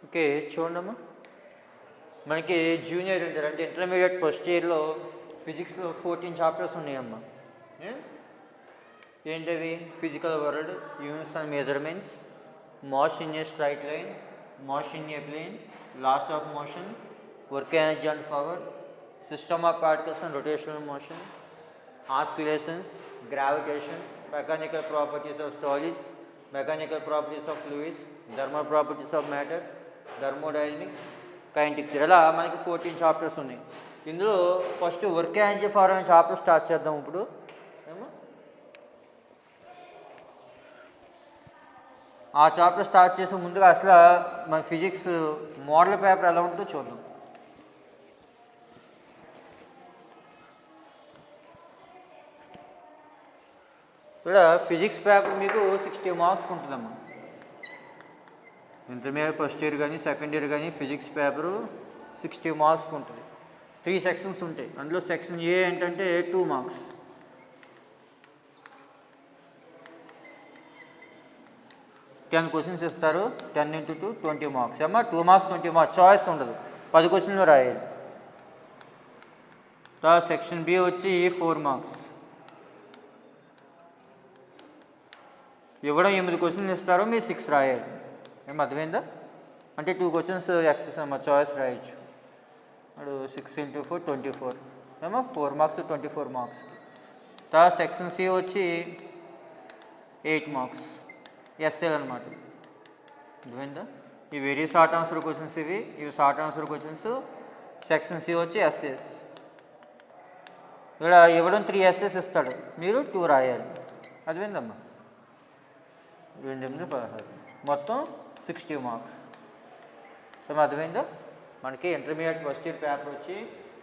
Okay, చూడమ్మా. మనకి junior inter అంటే ఇంటర్మీడియట్ ఫస్ట్ ఇయర్లో ఫిజిక్స్లో 14 చాప్టర్స్ ఉన్నాయమ్మా. ఏంటవి? Physical world, units and measurements, motion in a straight line, motion in a plane, laws of motion, work energy and power, system of particles and rotational motion, oscillations, gravitation, mechanical properties of solids, mechanical properties of fluids, thermal properties of matter, thermodynamics, kinetics. ఇలా మనకి 14 chapters ఉన్నాయి. ఇందులో first work energy power అనే chapter start చేద్దాం. ఇప్పుడు ఆ chapter start చేసే ముందుగా అసలు మన ఫిజిక్స్ మోడల్ పేపర్ ఎలా ఉంటుందో చూద్దాం. ఇక్కడ ఫిజిక్స్ పేపర్ మీకు 60 మార్క్స్కి ఉంటుందమ్మా. ఇంటర్మీడియట్ ఫస్ట్ ఇయర్ కానీ సెకండ్ ఇయర్ కానీ ఫిజిక్స్ పేపరు 60 మార్క్స్కి ఉంటుంది. 3 సెక్షన్స్ ఉంటాయి. అందులో సెక్షన్ ఏ ఏంటంటే 2 మార్క్స్, 10 క్వశ్చన్స్ ఇస్తారు. 10 × 2 20 మార్క్స్ అమ్మా. 2 మార్క్స్ 20 మార్క్స్, చాయిస్ ఉండదు, 10 క్వశ్చన్లు రాయాలి. సెక్షన్ బి వచ్చి 4 మార్క్స్, ఇవ్వడం 8 క్వశ్చన్లు ఇస్తారు, మీరు 6 రాయాలి. ఏం అర్థమైందా? అంటే 2 క్వశ్చన్స్ ఎక్సెస్ అమ్మా, చాయిస్ రాయొచ్చు. అప్పుడు 6 × 4 24 ఏమో, 4 మార్క్స్ 24 మార్క్స్కి. సెక్షన్ సి వచ్చి 8 మార్క్స్, ఎస్ఏలు అనమాట. అర్థమైందా? ఇవి వెరీ షార్ట్ ఆన్సర్ క్వశ్చన్స్, ఇవి short answer questions. Section C వచ్చి ఎస్ఏస్. ఇక్కడ ఇవ్వడం 3 ఎస్ఏస్ ఇస్తాడు, మీరు 2 రాయాలి. అర్థమైందమ్మా? 2 8 16, మొత్తం 60 మార్క్స్. అర్థమైందా? మనకి ఇంటర్మీడియట్ ఫస్ట్ ఇయర్ పేపర్ వచ్చి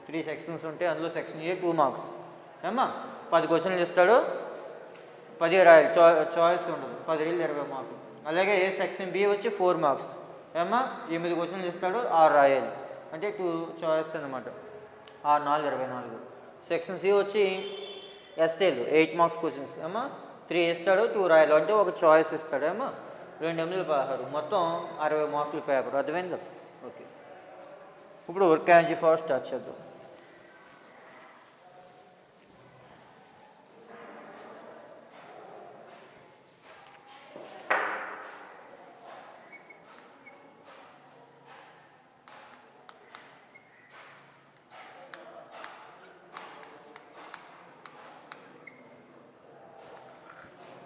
3 సెక్షన్స్ ఉంటాయి. అందులో సెక్షన్ ఏ 2 మార్క్స్ ఏమ్మా. 10 క్వశ్చన్లు ఇస్తాడు, 10 రాయాలి, చాయిస్ ఉండదు. 10 × 20 మార్కులు. అలాగే సెక్షన్ బి వచ్చి 4 మార్క్స్ ఏమ్మా. 8 క్వశ్చన్లు ఇస్తాడు, 6 రాయాలి, అంటే 2 చాయిస్ అనమాట. 6 4 24. సెక్షన్ సి వచ్చి ఎస్ఏలు 8 మార్క్స్ క్వశ్చన్స్ ఏమ్మా. 3 ఇస్తాడు, 2 రాయాలి, అంటే ఒక చాయిస్ ఇస్తాడు ఏమ్మా. 2 8 16, మొత్తం 60 మార్కుల పేపర్. అర్థమైందా? ఓకే, ఇప్పుడు వర్క్ ఎనర్జీ ఫార్ స్టార్ట్ చేద్దాం.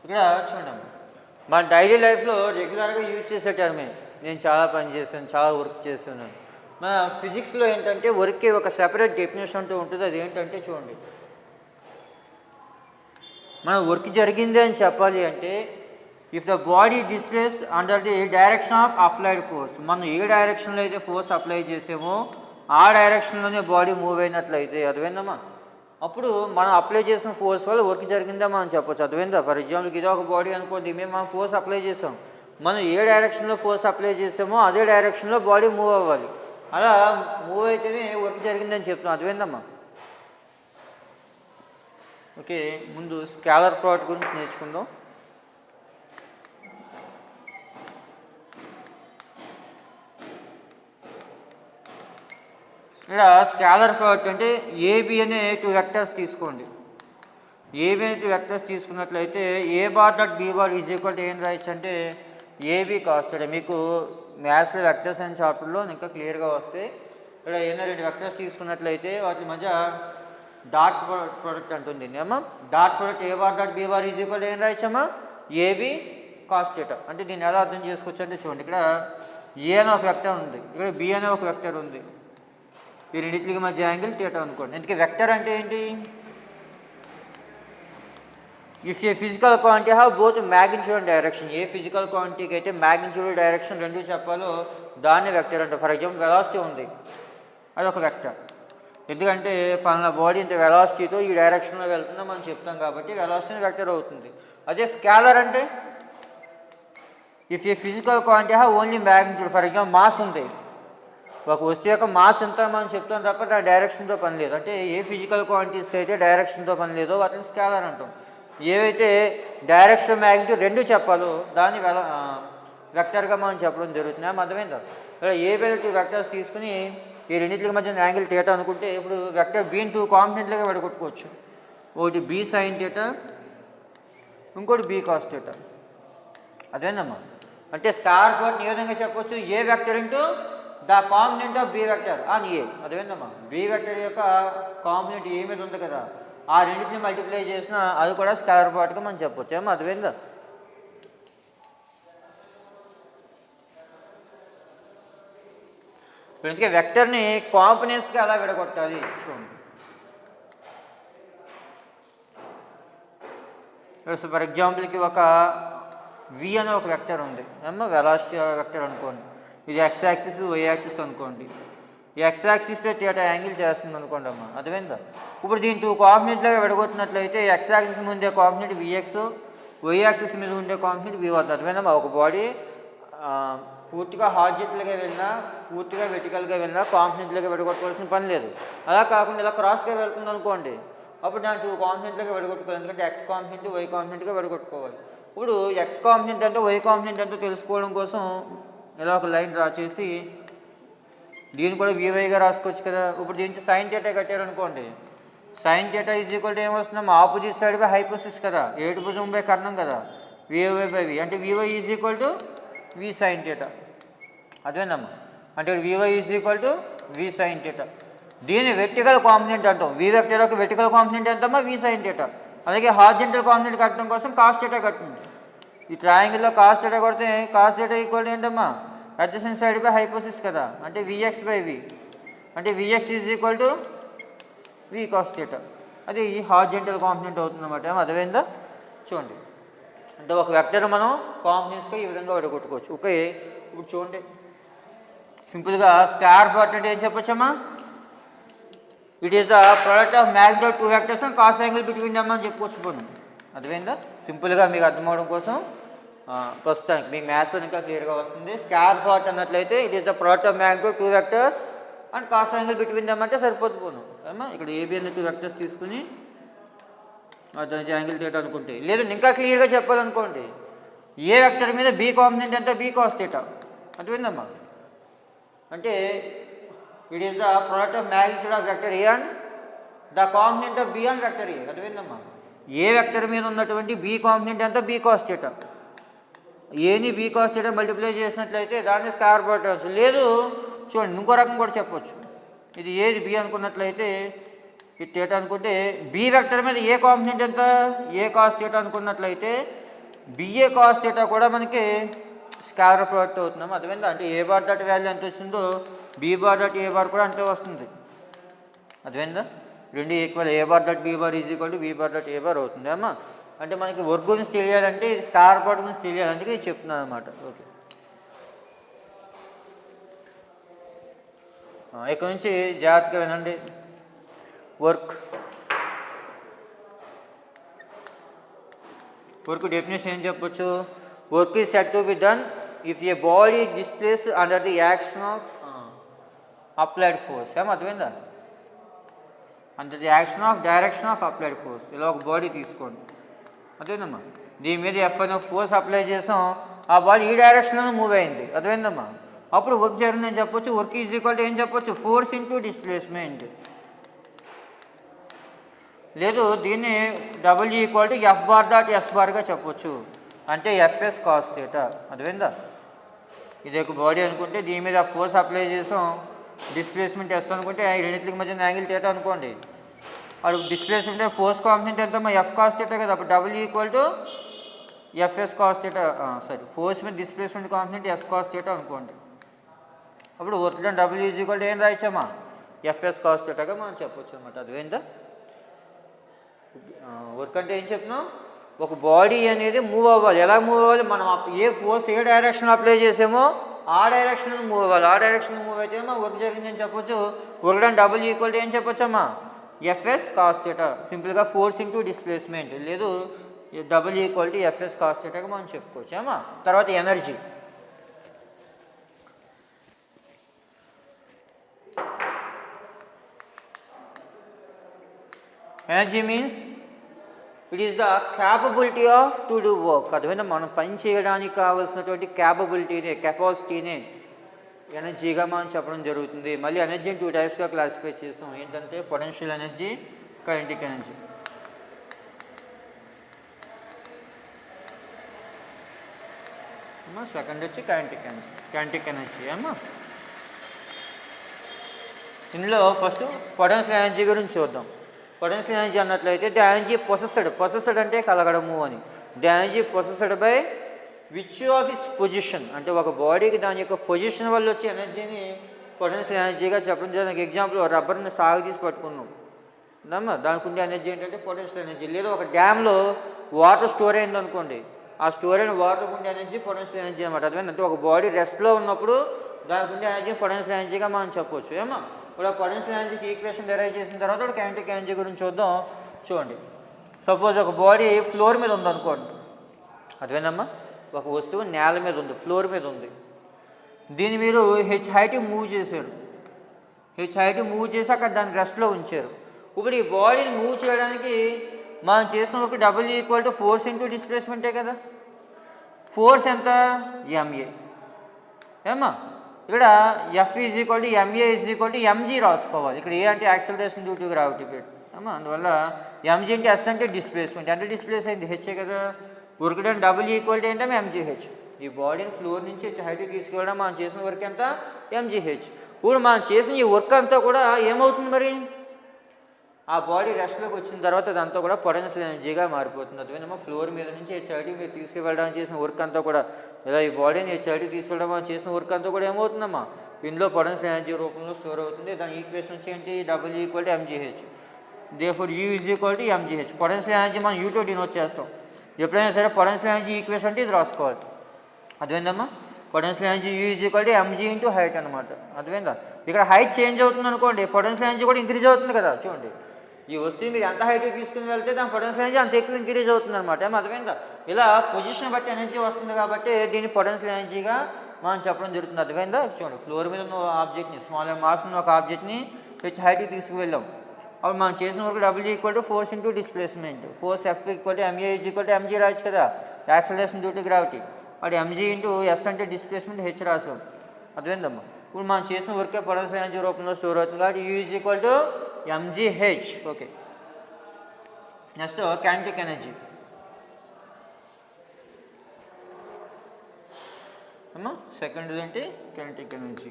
ఇక్కడ చూడండి, మన డైలీ లైఫ్లో రెగ్యులర్గా యూజ్ చేసే టర్మే. నేను చాలా పని చేశాను, చాలా వర్క్ చేశాను. మన ఫిజిక్స్లో ఏంటంటే వర్క్కి ఒక సెపరేట్ డెఫినేషన్ అంటూ ఉంటుంది. అది ఏంటంటే చూడండి, మన వర్క్ జరిగింది అని చెప్పాలి అంటే if the body displace under the direction of applied force. మనం ఏ డైరెక్షన్లో అయితే ఫోర్స్ అప్లై చేసామో ఆ డైరెక్షన్లోనే బాడీ మూవ్ అయినట్లయితే, అర్థమైందమ్మా, అప్పుడు మనం అప్లై చేసిన ఫోర్స్ వల్ల వర్క్ జరిగిందా మనం చెప్పొచ్చు. అర్థమైందా? ఫర్ ఎగ్జాంపుల్కి ఇదే ఒక బాడీ అనుకోండి, మేము మనం ఫోర్స్ అప్లై చేసాం. మనం ఏ డైరెక్షన్లో ఫోర్స్ అప్లై చేసామో అదే డైరెక్షన్లో బాడీ మూవ్ అవ్వాలి. అలా మూవ్ అయితేనే వర్క్ జరిగిందని చెప్తున్నాం. అర్థమైందమ్మా? ఓకే, ముందు స్కేలర్ ప్రోడక్ట్ గురించి నేర్చుకుందాం. ఇక్కడ స్కేలర్ ప్రోడక్ట్ అంటే ఏబి అనే 2 వెక్టర్స్ తీసుకోండి. ఏబి అనే 2 వెక్టర్స్ తీసుకున్నట్లయితే A bar dot B bar is equal to ఏం రాయొచ్చు అంటే ఏబి కాస్టెడ్. మీకు మ్యాథ్స్లో వెక్టర్స్ అనే చాప్టర్లో ఇంకా క్లియర్గా వస్తాయి. ఇక్కడ ఏదైనా 2 వెక్టర్స్ తీసుకున్నట్లయితే వాటి మధ్య డాట్ ప్రోడక్ట్ అంటుంది ఏమో. Dot product A bar dot B bar is equal to ఏం రాయొచ్చమ్మా ఏబి కాస్టెడ్. అంటే దీన్ని ఎలా అర్థం చేసుకోవచ్చు అంటే చూడండి, ఇక్కడ ఏ అనే ఒక వెక్టర్ ఉంది, ఇక్కడ బి అనే ఒక వెక్టర్ ఉంది. ఈ రెండింటికి మధ్య యాంగిల్ థీటా అనుకోండి. ఎందుకంటే వెక్టర్ అంటే ఏంటి? If a physical quantity have both magnitude and direction. A physical క్వాంటిటీకి అయితే మ్యాగ్నిట్యూడ్ డైరెక్షన్ రెండు చెప్పాలో దాన్ని వెక్టర్ అంటారు. ఫర్ ఎగ్జాంపుల్ వెలాసిటీ ఉంది, అది ఒక వెక్టర్. ఎందుకంటే పలానా బాడీ ఇంత వెలాసిటీతో ఈ డైరెక్షన్లో వెళ్తుందో మనం చెప్తాం కాబట్టి వెలాసిటీ వెక్టర్ అవుతుంది. అదే స్కేలర్ అంటే if a physical quantity have only magnitude. For example mass ఉంది, ఒక వస్తువు యొక్క మాస్ ఎంత మనం చెప్తాం తప్ప ఆ డైరెక్షన్తో పని లేదు. అంటే ఏ ఫిజికల్ క్వాంటిటీస్కి అయితే డైరెక్షన్తో పని లేదో వాటిని స్కేలర్ అంటాం. ఏవైతే డైరెక్షన్ మ్యాగ్నిట్యూడ్ రెండు చెప్పాలో దాన్ని వెక్టర్గా మనం చెప్పడం జరుగుతుంది. అర్థమైందా? ఇక్కడ ఏ బై టూ వెక్టర్స్ తీసుకుని ఈ రెండింటికి మధ్య యాంగిల్ థీటా అనుకుంటే ఇప్పుడు వెక్టర్ బీని టూ కాంపోనెంట్లుగా విడగొట్టుకోవచ్చు. ఒకటి బీ సైన్ థీటా, ఇంకోటి బీ కాస్ థీటా. అదేనమ్మా. అంటే స్టార్ ప్లాట్ని ఏ విధంగా చెప్పొచ్చు? A vector into the component of B vector on A. అదేందమ్మా, బీ వెక్టర్ యొక్క కాంపోనెంట్ ఏ మీద ఉంది కదా, ఆ రెండింటిని మల్టిప్లై చేసినా అది కూడా స్కాలర్ ప్లాట్గా మనం చెప్పొచ్చు. ఏమో అదేందా? అందుకే వెక్టర్ని కాంపోనెంట్స్గా ఎలా విడగొట్టాలి చూడండి. ఫర్ ఎగ్జాంపుల్కి ఒక వి అనే ఒక వెక్టర్ ఉంది ఏమో, వెలాసిటీ వెక్టర్ అనుకోండి. ఇది ఎక్స్ యాక్సిస్, వై యాక్సిస్ అనుకోండి. ఈ ఎక్స్ యాక్సిస్తో థీటా యాంగిల్ చేస్తుంది అనుకోండి అమ్మా. అర్థమైందా? ఇప్పుడు దీని టూ కాంపోనెంట్లుగా విడగొట్టినట్లయితే ఎక్స్ యాక్సిస్ మీద ఉండే కాంపోనెంట్ విఎక్స్, వై యాక్సిస్ మీద ఉండే కాంపోనెంట్ వి అవుతుంది. అర్థమైందమ్మా? ఒక బాడీ పూర్తిగా హార్జెంటల్గా వెళ్ళినా, పూర్తిగా వెర్టికల్గా వెళ్ళినా కాంపోనెంట్లుగా విడగొట్టుకోవాల్సిన పని లేదు. అలా కాకుండా ఇలా క్రాస్గా వెళ్తుంది అనుకోండి, అప్పుడు దాని టూ కాంపోనెంట్లుగా విడగొట్టుకోవాలి. ఎందుకంటే ఎక్స్ కాంపోనెంట్, వై కాంపోనెంట్గా విడగొట్టుకోవాలి. ఇప్పుడు ఎక్స్ కాంపోనెంట్ అంటే వై కాంపోనెంట్ అంటే తెలుసుకోవడం కోసం ఇలా ఒక లైన్ డ్రా చేసి దీన్ని కూడా వివైగా రాసుకోవచ్చు కదా. ఇప్పుడు దీనికి సైన్ థీటా కట్టారనుకోండి, sine theta is equal to ఏమొస్తుందమ్మా? ఆపోజిట్ సైడ్ బై హైపోసిస్ కదా, ఏటు భుజం బై కర్ణం కదా, వివై బై వి. అంటే v y is equal to v sine theta. అదేనమ్మా. అంటే v y is equal to v sine theta. దీని వెర్టికల్ కాంపోనెంట్ అంటాం. వి వెక్టర్ యొక్క వెర్టికల్ కాంపోనెంట్ ఎంతమ్మా? V sine theta. అలాగే హార్జెంటల్ కాంపోనెంట్ కట్టడం కోసం కాస్ థీటా కట్టింది. ఈ ట్రయాంగిల్లో కాస్ థీటా కొడితే కాస్ థీటా ఈక్వల్ ఏంటమ్మా? అడ్జసెంట్ సైడ్ బై హైపోసిస్ కదా, అంటే విఎక్స్ బై వి. అంటే v x is equal to v cos theta. అది ఈ హార్జెంటల్ కాంపోనెంట్ అవుతుంది అన్నమాట. అర్థమైందా? చూడండి. అంటే ఒక వెక్టర్ మనం కాంపోనెంట్స్గా ఈ విధంగా విడగొట్టుకోవచ్చు. ఓకే, ఇప్పుడు చూడండి సింపుల్గా స్కార్ ప్లాట్ అంటే ఏం చెప్పొచ్చమ్మా? It is the product of magnitude of two vectors and cos angle between them అని చెప్పుకోవచ్చు. పోను అర్థమైందా? సింపుల్గా మీకు అర్థమవడం కోసం ప్రస్తుతానికి మీకు మ్యాథ్స్లో ఇంకా క్లియర్గా వస్తుంది. స్కార్ ప్లాట్ అన్నట్లయితే it is the product of magnitude two vectors and cos angle between them అంటే సరిపోతుంది. పోను ఏమో ఇక్కడ ఏబి అనే టూ వెక్టర్స్ తీసుకుని దానికి యాంగిల్ థీటా అనుకుంటే, లేదు ఇంకా క్లియర్గా చెప్పాలనుకోండి, ఏ వెక్టర్ మీద బీ కాంపోనెంట్ అంటే బీ కాస్ థీటా. అర్థమైందమ్మా? అంటే it is the product of magnitude of vector A and the component of B and vector A. అర్థమైందమ్మా? ఏ వెక్టర్ మీద ఉన్నటువంటి బీ కాంపోనెంట్ అంతా బీ కాస్ థీటా. ఏని B cos theta multiply చేసినట్లయితే దాన్ని scar plot అవచ్చు. లేదు చూడండి, ఇంకో రకం కూడా చెప్పొచ్చు. ఇది ఏది బి అనుకున్నట్లయితే ఇది థీటా అనుకుంటే బి వెక్టర్ మీద ఏ కాంపోనెంట్ ఎంత? ఏ కాస్ థీటా అనుకున్నట్లయితే బిఏ కాస్ థీటా కూడా మనకి స్కాలర్ ప్రోడక్ట్ అవుతున్నాము. అర్థమైందా? అంటే ఏ బార్ డాట్ వాల్యూ ఎంత వస్తుందో be bar dot A bar కూడా అంతే వస్తుంది. అర్థమైందా? రెండు equal, A bar dot B bar is equal to be bar dot A bar అవుతుంది అమ్మా. అంటే మనకి వర్క్ గురించి తెలియాలంటే ఇది స్కాలర్ ప్రోడక్ట్ గురించి తెలియాలంటే ఇది చెప్తున్నాను అనమాట. ఓకే, ఇక్కడ నుంచి జాగ్రత్తగా వినండి. వర్క్ డెఫినేషన్ ఏం చెప్పొచ్చు? Work is said to be done if a body displace under the action of applied force. ఏమో అర్థమైందా? Under the action of direction of applied force. ఇలా ఒక బాడీ తీసుకోండి. అర్థమైందమ్మా? దీని మీద ఎఫ్ అనే ఫోర్స్ అప్లై చేసాం, ఆ బాడీ ఈ డైరెక్షన్లో మూవ్ అయింది. అర్థమైందమ్మా? అప్పుడు వర్క్ జరిగిందని చెప్పొచ్చు. వర్క్ ఈజ్ ఈక్వల్ టు ఏం చెప్పొచ్చు? Force into displacement. లేదు దీన్ని W equal to F bar dot S బార్గా చెప్పొచ్చు. అంటే ఎఫ్ఎస్ కాస్ థీటా. అర్థమైందా? ఇది ఒక బాడీ అనుకుంటే దీని మీద ఫోర్స్ అప్లై చేసాం, డిస్ప్లేస్మెంట్ ఎస్ అనుకుంటే ఈ రెండింటికి మధ్య యాంగిల్ థీటా అనుకోండి. అప్పుడు డిస్ప్లేస్మెంట్ ఫోర్స్ కాంపోనెంట్ ఎంతమ్మా? ఎఫ్ కాస్ థీటా కదా. అప్పుడు W equal to FS cos theta. Sorry, force మీద displacement component S cos theta అనుకోండి. అప్పుడు work done W is equal to ఏం రాయచ్చమ్మా? ఎఫ్ఎస్ కాస్ థీటాగా మనం చెప్పొచ్చు అనమాట. అర్థమైందా? వర్క్ అంటే ఏం చెప్పినాం? ఒక బాడీ అనేది మూవ్ అవ్వాలి. ఎలా మూవ్ అవ్వాలి? మనం ఏ ఫోర్స్ ఏ డైరెక్షన్ అప్లై చేసామో ఆ డైరెక్షన్ మూవ్ అవ్వాలి. ఆ డైరెక్షన్ మూవ్ అయితే వర్క్ జరిగిందని చెప్పొచ్చు. Work done double equal to ఏం చెప్పొచ్చమ్మా? FS cos theta. సింపుల్గా ఫోర్స్ ఇంటూ డిస్ప్లేస్మెంట్. లేదు double equal to FS cos థీటాగా మనం చెప్పుకోవచ్చు అమ్మా. తర్వాత energy. Energy means it is the capability of to do work. అర్థమైనా, మనం పని చేయడానికి కావాల్సినటువంటి కెపాసిటీనే ఎనర్జీగా మనం చెప్పడం జరుగుతుంది. మళ్ళీ ఎనర్జీని 2 టైప్స్గా క్లాసిఫై చేసాం. ఏంటంటే potential energy, kinetic energy. Second వచ్చి కైనెటిక్ ఎనర్జీ అమ్మా. ఇందులో ఫస్ట్ పొటెన్షియల్ ఎనర్జీ గురించి చూద్దాం. పొటెన్షియల్ ఎనర్జీ అన్నట్లయితే ద ఎనర్జీ పొసెస్డ్ అంటే కలగడము అని. The energy possessed by which of it's position, అంటే ఒక బాడీకి దాని యొక్క పొజిషన్ వల్ల వచ్చే ఎనర్జీని పొటెన్షియల్ ఎనర్జీగా చెప్పడం జరిగింది. ఎగ్జాంపుల్ రబ్బర్ని సాగు తీసి పట్టుకున్నాం అమ్మా, దానికి ఉండే ఎనర్జీ ఏంటంటే పొటెన్షియల్ ఎనర్జీ. లేదా ఒక డ్యామ్లో వాటర్ స్టోర్ అయింది అనుకోండి, ఆ స్టోర్ అయిన వాటర్ ఉండే ఎనర్జీ పొటెన్షియల్ ఎనర్జీ అనమాట. అదేంటంటే ఒక బాడీ రెస్ట్లో ఉన్నప్పుడు దానికి ఉండే ఎనర్జీ పొటెన్షియల్ ఎనర్జీగా మనం చెప్పవచ్చు. ఏమో ఇప్పుడు ఆ పొటెన్షియల్ ఎనర్జీకి ఈక్వేషన్ డెరైవ్ చేసిన తర్వాత ఒక కైనెటిక్ ఎనర్జీ గురించి చూద్దాం. చూడండి, సపోజ్ ఒక బాడీ ఫ్లోర్ మీద ఉందనుకోండి. అదేనమ్మా, ఒక వస్తువు నేల మీద ఉంది, ఫ్లోర్ మీద ఉంది. దీన్ని మీరు హెచ్ హైట్ మూవ్ చేశారు. హెచ్ హైట్ మూవ్ చేసి అక్కడ దాన్ని రెస్ట్లో ఉంచారు. ఇప్పుడు ఈ బాడీని మూవ్ చేయడానికి మనం చేసినప్పుడు W = ఫోర్స్ ఇంటూ డిస్ప్లేస్మెంటే కదా. ఫోర్స్ ఎంత? ఎంఏ. ఏమా ఇక్కడ F = MA = mg రాసుకోవాలి. ఇక్కడ ఏ అంటే acceleration due to gravity field అమ్మా. అందువల్ల mg అంటే S అంటే డిస్ప్లేస్మెంట్. అంటే డిస్ప్లేస్ అయింది హెచ్ఏ కదా. వర్క్ డన్ W = ఏంటంటే mgh. ఈ బాడీని ఫ్లోర్ నుంచి హెచ్ హైట్కి తీసుకెళ్ళడం మనం చేసిన వర్క్ ఎంత? mgh. ఇప్పుడు మనం చేసిన ఈ వర్క్ అంతా కూడా ఏమవుతుంది మరి? ఆ బాడీ రెస్ట్లోకి వచ్చిన తర్వాత అదంతా కూడా పొటెన్షియల్ ఎనర్జీగా మారిపోతుంది. అదేమో ఫ్లోర్ మీద నుంచి హెచ్ హైట్కి మీరు తీసుకువెళ్ళడానికి చేసిన వర్క్ అంతా కూడా, ఇలా ఈ బాడీని హెచ్ హైట్కి తీసుకెళ్ళడం మనం చేసిన వర్క్ అంతా కూడా ఏమవుతుందమ్మా? ఇందులో పొటెన్షియల్ ఎనర్జీ రూపంలో స్టోర్ అవుతుంది. దాని ఈక్వేషన్ వచ్చి ఏంటి? W = mgh. Therefore U = mgh. Potential energy మనం U తో డినోట్ చేస్తాం. ఎప్పుడైనా సరే పొటెన్షియల్ ఎనర్జీ ఈక్వేషన్ అంటే ఇది రాసుకోవాలి. అర్థమైందమ్మా? Potential energy U = mg × height అనమాట. అర్థమైందా? ఇక్కడ హైట్ చేంజ్ అవుతుంది అనుకోండి, పొటెన్షియల్ ఎనర్జీ కూడా ఇంక్రీజ్ అవుతుంది కదా. చూడండి, ఈ వస్తువు మీరు ఎంత హైట్కి తీసుకుని వెళ్తే దాని పొటెన్షియల్ ఎనర్జీ అంత ఎక్కువ ఇంక్రీజ్ అవుతుంది అనమాట. ఏమో అర్థమైందా? ఇలా పొజిషన్ బట్టి ఎనర్జీ వస్తుంది కాబట్టి దీన్ని పొటెన్షియల్ ఎనర్జీగా మనం చెప్పడం జరుగుతుంది. అర్థమైందా? చూడండి, ఫ్లోర్ మీద ఉన్న ఆబ్జెక్ట్ని, స్మాల్ మాస్ ఉన్న ఒక ఆబ్జెక్ట్ని హెచ్ హైట్కి తీసుకువెళ్ళాం. అప్పుడు మనం చేసిన వరకు W = force into displacement. Force F = MA = mg రాయొచ్చు కదా, యాక్సలరేషన్ డ్యూ టు గ్రావిటీ. అది mg × S అంటే డిస్ప్లేస్మెంట్ హెచ్ రాసాం. అర్థమైందమ్మా? ఇప్పుడు మనం చేసిన వర్కే పొటెన్షియల్ ఎనర్జీ రూపంలో స్టోర్ అవుతుంది కాబట్టి U = mgh. Okay, next kinetic energy అమ్మా. సెకండ్ ఏంటి? Kinetic energy.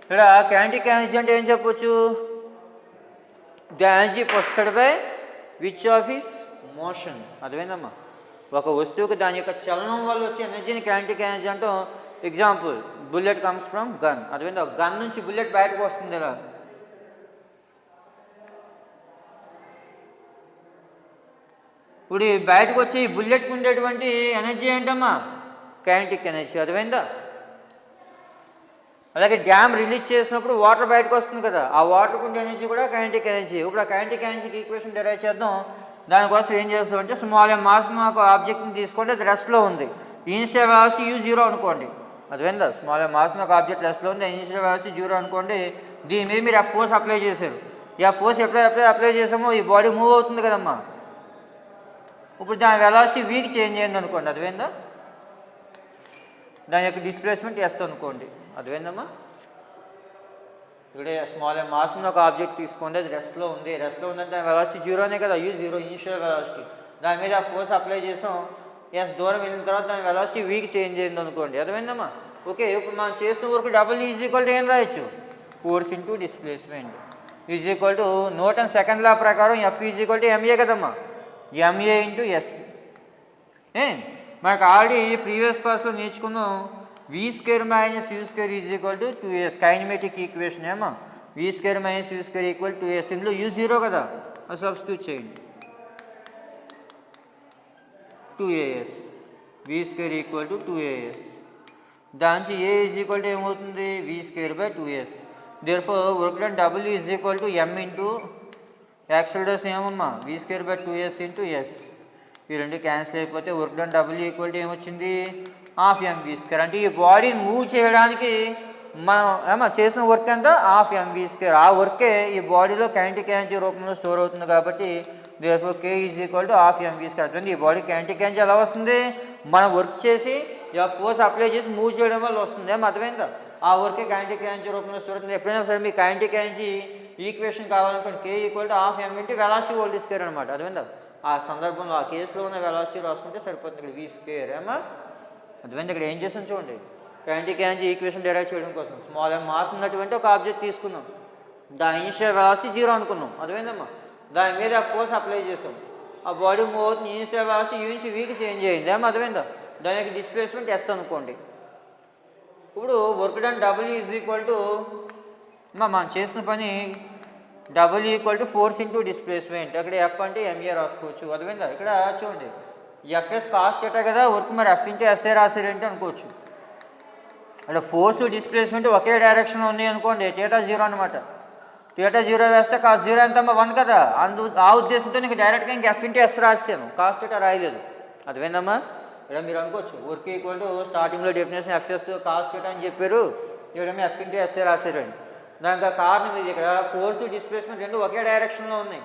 ఇక్కడ కైనెటిక్ ఎనర్జీ అంటే ఏం చెప్పొచ్చు? The energy possessed by which of is motion. అర్థమైందమ్మా? ఒక వస్తువుకి దాని యొక్క చలనం వల్ల వచ్చే ఎనర్జీని కైనెటిక్ ఎనర్జీ అంటాం. Example, bullet comes from gun. అర్థమైందా? గన్ నుంచి బుల్లెట్ బయటకు వస్తుంది కదా. ఇప్పుడు బయటకు వచ్చి బుల్లెట్కి ఉండేటువంటి ఎనర్జీ ఏంటమ్మా? Kinetic energy. అర్థమైందా? అలాగే డ్యామ్ రిలీజ్ చేసినప్పుడు వాటర్ బయటకు వస్తుంది కదా, ఆ వాటర్కి ఉండే ఎనర్జీ కూడా కైనెటిక్ ఎనర్జీ. ఇప్పుడు ఆ కైనెటిక్ ఎనర్జీకి ఈక్వేషన్ డెరైవ్ చేద్దాం. దానికోసం ఏం చేస్తాం అంటే స్మాల్ మాస్ ఒక ఆబ్జెక్ట్ని తీసుకుంటే అది రెస్ట్లో ఉంది. ఇనిషియల్ వెలాసిటీ U0 అనుకోండి. అర్థమైందా? స్మాల్ మాస్ ఒక ఆబ్జెక్ట్ రెస్ట్లో ఉంది, ఇనిషియల్ వెలాసిటీ 0 అనుకోండి. దీని మీద మీరు ఆ ఫోర్స్ అప్లై చేశారు. ఈ ఆ ఫోర్స్ ఎప్పుడైతే అప్లై చేసామో ఈ బాడీ మూవ్ అవుతుంది కదమ్మా. ఇప్పుడు దాని వెలాసిటీ Vకి చేంజ్ అయింది అనుకోండి. అర్థమైందా? దాని యొక్క డిస్ప్లేస్మెంట్ S అనుకోండి. అర్థమైందమ్మా? ఇక్కడ స్మాల్ మాస్ ఒక ఆబ్జెక్ట్ తీసుకోండి, అది రెస్ట్లో ఉంది. రెస్ట్లో ఉందంటే దాని వెలాసిటీ 0నే కదా, U0 ఇనిషియల్ వెలాసిటీ. దాని మీద ఆ ఫోర్స్ అప్లై చేసాం, S దూరం వెళ్ళిన తర్వాత దాని వెలాసిటీ Vకి చేంజ్ అయింది అనుకోండి. అర్థమైందమ్మా? ఓకే, ఇప్పుడు మనం చేసిన వరకు W = ఏం రాయొచ్చు? Force into displacement Newton second law ప్రకారం F = MA కదమ్మా. MA × S. మనకు ఆల్రెడీ ప్రీవియస్ క్లాస్లో నేర్చుకున్నాం. V² - U² = 2S kinematic equation. ఏమా V² - U² = 2S. ఇందులో U0 కదా, అది సబ్స్టిట్యూట్ చేయండి. 2AS. V² = 2AS. దాని A ఏమవుతుంది? V² / 2S. Therefore work done W = M × acceleration ఏమమ్మా? V² / 2S × S. ఈ రెండు క్యాన్సిల్ అయిపోతే వర్క్ డన్ W = ఏమొచ్చింది? ½ mv². అంటే ఈ బాడీని మూవ్ చేయడానికి మనం చేసిన వర్క్ ఎంత హాఫ్ ఎంవీ స్క్వేర్. ఆ వర్కే ఈ బాడీలో కైనెటిక్ ఎనర్జీ రూపంలో స్టోర్ అవుతుంది కాబట్టి therefore K is equal to half MV square. అర్థమైంది? ఈ బాడీ కైనెటిక్ ఎనర్జీ ఎలా వస్తుంది? మనం వర్క్ చేసి ఫోర్స్ అప్లై చేసి మూవ్ చేయడం వల్ల వస్తుంది. అర్థమైందా? ఆ వర్కే కైనెటిక్ ఎనర్జీ రూపంలో స్టోర్ అవుతుంది. ఎప్పుడైనా సరే మీ కైనెటిక్ ఎనర్జీ ఈక్వేషన్ కావాలనుకోండి K equal to half M into velocity whole square అనమాట. అర్థమైందా? ఆ సందర్భంలో ఆ కేసులో ఉన్న వెలాసిటీ రాసుకుంటే సరిపోతుంది. ఇక్కడ V స్క్వేర్ అర్థమైంది? ఇక్కడ ఏం చేసాం చూడండి, కైనెటిక్ ఎనర్జీ ఈక్వేషన్ డెరైవ్ చేయడం కోసం స్మాల్ m మాస్ ఉన్నటువంటి ఒక ఆబ్జెక్ట్ తీసుకున్నాం, దాని ఇనిషియల్ వెలాసిటీ 0 అనుకున్నాం. అర్థమైందమ్మా? దాని మీద ఫోర్స్ అప్లై చేసాం, ఆ బాడీ మూవ్ అవుతుంది, ఇనిషియల్ వెలాసిటీ U నుంచి Vకి చేంజ్ అయింది. అర్థమైందా? దాని యొక్క డిస్ప్లేస్మెంట్ S అనుకోండి. ఇప్పుడు work done W is equal to మనం చేసిన పని W equal to force into displacement. అక్కడ F అంటే MA రాసుకోవచ్చు. అర్థమైందా? ఇక్కడ చూడండి FS కాస్ట్ థీటా కదా, వర్క్ మరి F ఇంటూ SA రాసేటంటే అనుకోవచ్చు. అంటే ఫోర్స్ డిస్ప్లేస్మెంట్ ఒకే డైరెక్షన్లో ఉన్నాయి అనుకోండి, థీటా 0 అనమాట. థీటా 0 వేస్తే కాస్ట్ 0 ఎంత 1 కదా. ఆ ఉద్దేశంతో నీకు డైరెక్ట్గా ఇంక F ఇంటూ S రాసాను, కాస్ట్ థీటా రాయలేదు. అర్థమైందమ్మా? ఇక్కడ మీరు అనుకోవచ్చు వర్క్ ఈక్వల్ టు స్టార్టింగ్లో డెఫినేషన్ FS కాస్ట్ థీటా అని చెప్పారు, ఇక్కడేమో F ఇంటూ SA రాశారండి. దానికి కారణం ఇది, ఇక్కడ ఫోర్స్ డిస్ప్లేస్మెంట్ రెండు ఒకే డైరెక్షన్లో ఉన్నాయి.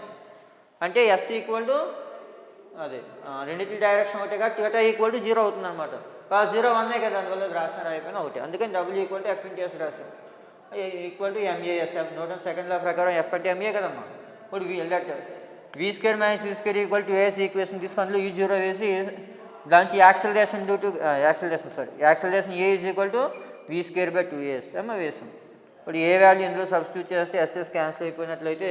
అంటే S ఈక్వల్ టు అదే రెండింటి డైరెక్షన్ ఒకటి కాబట్టి థీటా ఈక్వల్ టు 0 అవుతుంది అనమాట. కాస్ట్ 0 1 కదా, అందువల్ల రాసిన అయిపోయినా ఒకటి. అందుకని W equal to F into S రాసాం. Equal to MAS. Newton second law ప్రకారం F అంటే MA కదమ్మా. ఇప్పుడు V square minus V square equal to AS equation తీసుకుని అందులో U0 వేసి దానికి acceleration acceleration A is equal to V square by 2AS వేసాం. ఇప్పుడు ఏ వాల్యూ ఇందులో సబ్స్టిట్యూట్ చేస్తే SS క్యాన్సిల్ అయిపోయినట్లయితే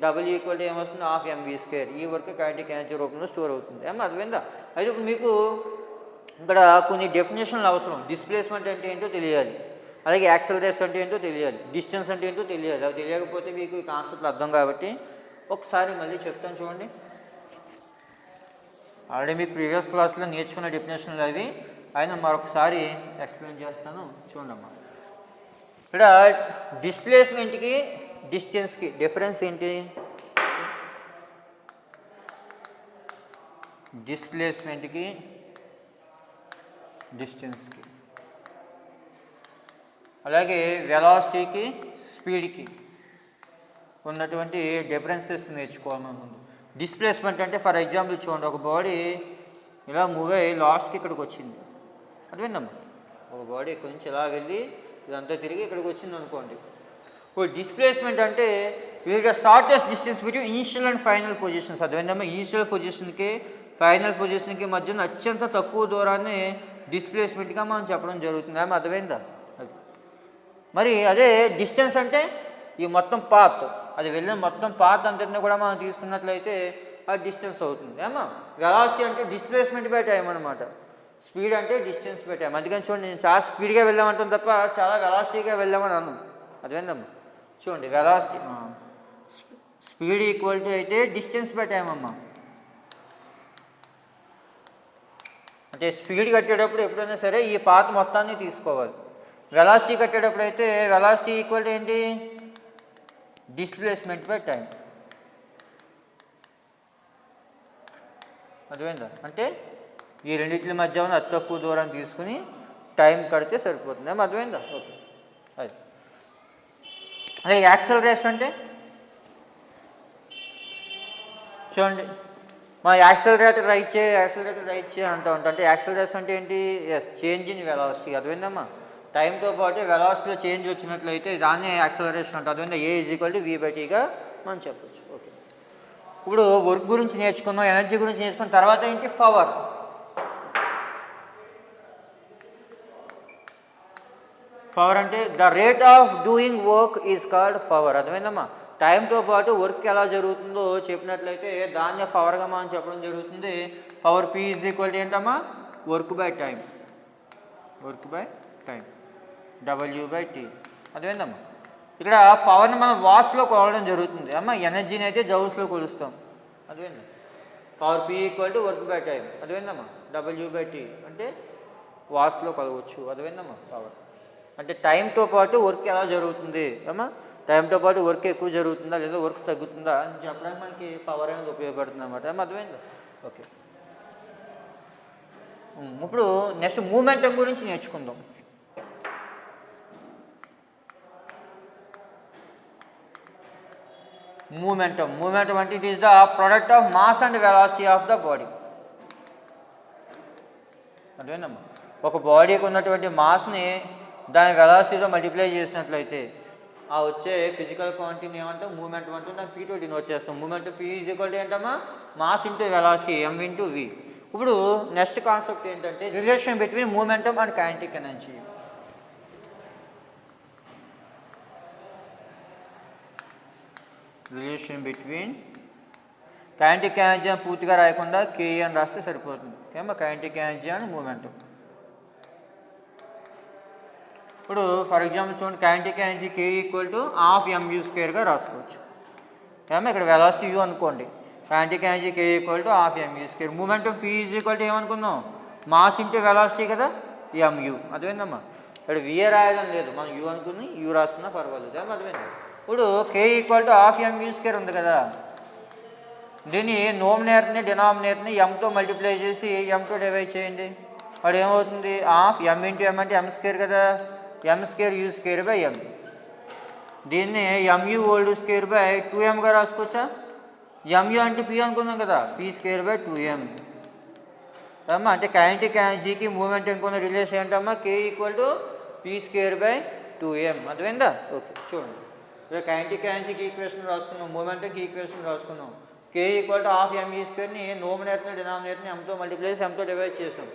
W ఈక్వల్ టు ఏమొస్తుంది హాఫ్ MV స్క్వేర్. ఈ వర్క్ కైనెటిక్ ఎనర్జీ రూపంలో స్టోర్ అవుతుంది. అర్థమైందా? అయితే ఇప్పుడు మీకు ఇక్కడ కొన్ని డెఫినేషన్లు అవసరం. డిస్ప్లేస్మెంట్ అంటే ఏంటో తెలియాలి, అలాగే యాక్సలరేషన్ అంటే ఏంటో తెలియాలి, డిస్టెన్స్ అంటే ఏంటో తెలియాలి. అవి తెలియకపోతే మీకు ఈ కాన్సెప్ట్లు అర్థం కాబట్టి ఒకసారి మళ్ళీ చెప్తాను చూడండి. ఆల్రెడీ మీ ప్రీవియస్ క్లాస్లో నేర్చుకున్న డెఫినేషన్లు అవి, అయినా మరొకసారి ఎక్స్ప్లెయిన్ చేస్తాను చూడండి అమ్మా. ఇక్కడ డిస్ప్లేస్మెంట్కి డిస్టెన్స్కి డిఫరెన్స్ ఏంటి? డిస్ప్లేస్మెంట్కి డిస్టెన్స్కి అలాగే వెలాసిటీకి స్పీడ్కి ఉన్నటువంటి డిఫరెన్సెస్ నేర్చుకోవాలి మనం ముందు. డిస్ప్లేస్మెంట్ అంటే ఫర్ ఎగ్జాంపుల్ చూడండి, ఒక బాడీ ఇలా మూవ్ అయ్యి లాస్ట్కి ఇక్కడికి వచ్చింది. అర్థమైందమ్మా? ఒక బాడీ ఇక్కడి నుంచి ఇలా వెళ్ళి ఇదంతా తిరిగి ఇక్కడికి వచ్చింది అనుకోండి. ఇప్పుడు డిస్ప్లేస్మెంట్ అంటే వీటికి shortest distance between initial and final positions. అర్థమైందమ్మా? ఇనిషియల్ పొజిషన్కి ఫైనల్ పొజిషన్కి మధ్యన అత్యంత తక్కువ దూరాన్ని డిస్ప్లేస్మెంట్గా మనం చెప్పడం జరుగుతుంది. అర్థమైందా? మరి అదే డిస్టెన్స్ అంటే ఈ మొత్తం పాత్, అది వెళ్ళిన మొత్తం పాత్ అంతటిని కూడా మనం తీసుకున్నట్లయితే అది డిస్టెన్స్ అవుతుంది. వెలాసిటీ అంటే డిస్ప్లేస్మెంట్ బై టైం అనమాట. స్పీడ్ అంటే డిస్టెన్స్ బై టైం. అందుకని చూడండి, నేను చాలా స్పీడ్గా వెళ్ళామంటాను తప్ప చాలా వెలాసిటీగా వెళ్ళామని అన్నాను. అర్థమైందమ్మా? చూడండి, వెలాసిటీ స్పీడ్ ఈక్వల్ టు అయితే డిస్టెన్స్ బై టైం అమ్మా. అంటే స్పీడ్ కట్టేటప్పుడు ఎప్పుడైనా సరే ఈ పాత్ మొత్తాన్ని తీసుకోవాలి. వెలాసిటీ కట్టేటప్పుడు అయితే వెలాసిటీ ఈక్వల్ టు ఏంటి? Displacement by time. అర్థమైందా? అంటే ఈ రెండింటి మధ్య ఉన్న అతి తక్కువ దూరాన్ని తీసుకుని టైం కడితే సరిపోతుంది. అర్థమైందా? ఓకే. అది అలాగే యాక్సలరేషన్ అంటే చూడండి, మా యాక్సలరేటర్ రైట్ చేయ అంటూ ఉంటాం. అంటే యాక్సలరేషన్ అంటే ఏంటి? Change in velocity. అర్థమైందమ్మా? టైంతో పాటు వెలాసిటీలో చేంజ్ వచ్చినట్లయితే దాన్నే యాక్సలరేషన్ అంటే. అర్థమైందా? A ఈజ్ ఈక్వల్ టు V/Tగా మనం చెప్పచ్చు. ఓకే. ఇప్పుడు వర్క్ గురించి నేర్చుకున్నాం, ఎనర్జీ గురించి నేర్చుకున్న తర్వాత ఏంటి? పవర్. పవర్ అంటే the rate of doing work is called power. అర్థమైందమ్మా? టైంతో పాటు వర్క్ ఎలా జరుగుతుందో చెప్పినట్లయితే దాన్ని పవర్గా మనం చెప్పడం జరుగుతుంది. Power P is equal to ఏంటమ్మా? Work by time. W/T. అర్థమైందమ్మా? ఇక్కడ పవర్ని మనం వాట్స్లో కొలవడం జరుగుతుంది. ఎనర్జీని అయితే జౌల్స్లో కొలుస్తాం. అర్థమైందా? Power P equal to work by time. అర్థమైందమ్మా? W/T అంటే వాట్స్లో కొలవచ్చు. అర్థమైందమ్మా? పవర్ అంటే టైంతో పాటు వర్క్ ఎలా జరుగుతుంది, టైంతో పాటు వర్క్ ఎక్కువ జరుగుతుందా లేదా వర్క్ తగ్గుతుందా అని చెప్పడానికి మనకి పవర్ అనేది ఉపయోగపడుతుంది అన్నమాట. అర్థమైందా? ఓకే. ఇప్పుడు నెక్స్ట్ మూమెంటం గురించి నేర్చుకుందాం. మూమెంటం అంటే it is the product of mass and velocity of the body. అదేనమ్మా, ఒక బాడీకి ఉన్నటువంటి మాస్ని దాని వెలాసిటీతో మల్టిప్లై చేసినట్లయితే ఆ వచ్చే ఫిజికల్ క్వాంటిటీని ఏమంటాం మూమెంటం అంటూ దాన్ని పీతో డినోట్ చేస్తాం. Momentum P is equal to ఏంటమ్మా mass into velocity M into V. ఇప్పుడు నెక్స్ట్ కాన్సెప్ట్ ఏంటంటే relation between momentum and kinetic energy. Relation between kinetic energy అని పూర్తిగా రాయకుండా కేఈ అని రాస్తే సరిపోతుంది. ఓకేమా, కైనెటిక్ ఎనర్జీ అండ్ మూమెంటం. ఇప్పుడు ఫర్ ఎగ్జాంపుల్ చూడండి, kinetic energy K equal to half MU స్క్వేర్గా రాసుకోవచ్చు. ఏమో ఇక్కడ వెలాసిటీ యూ అనుకోండి, kinetic energy K equal to half MU square. Momentum P is equal to ఏమనుకున్నాం మాస్ ఇంటూ వెలాసిటీ కదా MU. అదేందమ్మా ఇక్కడ విఏ రాయడం లేదు, మనం యూ అనుకుని యూ రాసుకున్నా పర్వాలేదు. ఏమో అర్థమైంది. ఇప్పుడు K equal to half MU square ఉంది కదా, దీన్ని నోమినేటర్ని డినామినేటర్ని ఎంతో మల్టిప్లై చేసి ఎంతో డివైడ్ చేయండి. వాడు ఏమవుతుంది హాఫ్ ఎం ఇంటూ ఎం అంటే ఎం స్క్వేర్ కదా, M square U square by M. దీన్ని ఎంయూ ఓల్డ్ స్క్వేర్ బై 2mగా రాసుకోవచ్చా. ఎంయూ అంటే పీ అనుకున్నాం కదా, పీ స్క్వేర్ బై 2m. అమ్మా అంటే కైనెటిక్ ఎనర్జీకి మూమెంట్ ఇంకొన్న రిలేషన్ ఏంటమ్మా K equal to P square by 2m. అర్థమైందా? ఓకే చూడండి, ఇక్కడ కైనెటిక్ ఎనర్జీకి ఈక్వేషన్ రాసుకున్నాం, మూమెంట్కి ఈక్వేషన్ రాసుకున్నాం. K equal to half ME స్క్వేర్ని నోమినేటర్ని డినామినేటర్ని ఎంతో మల్టిప్లై చేసి ఎంతో డివైడ్ చేసాం.